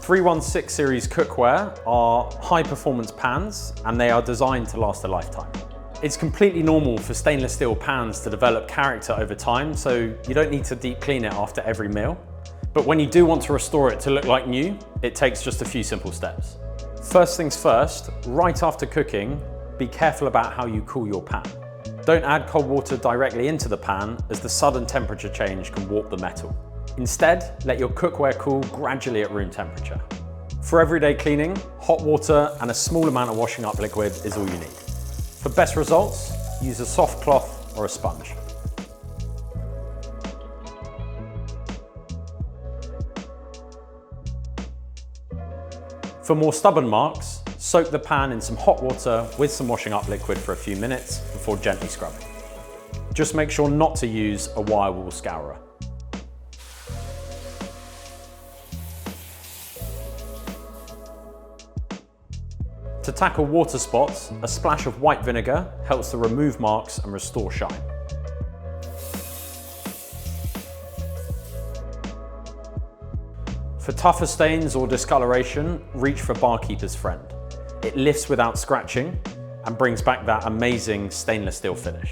316 series cookware are high performance pans and they are designed to last a lifetime. It's completely normal for stainless steel pans to develop character over time, so you don't need to deep clean it after every meal. But when you do want to restore it to look like new, it takes just a few simple steps. First things first, right after cooking, be careful about how you cool your pan. Don't add cold water directly into the pan, as the sudden temperature change can warp the metal. Instead, let your cookware cool gradually at room temperature. For everyday cleaning, hot water and a small amount of washing up liquid is all you need. For best results, use a soft cloth or a sponge. For more stubborn marks, soak the pan in some hot water with some washing up liquid for a few minutes before gently scrubbing. Just make sure not to use a wire wool scourer. To tackle water spots, a splash of white vinegar helps to remove marks and restore shine. For tougher stains or discoloration, reach for Barkeeper's Friend. It lifts without scratching and brings back that amazing stainless steel finish.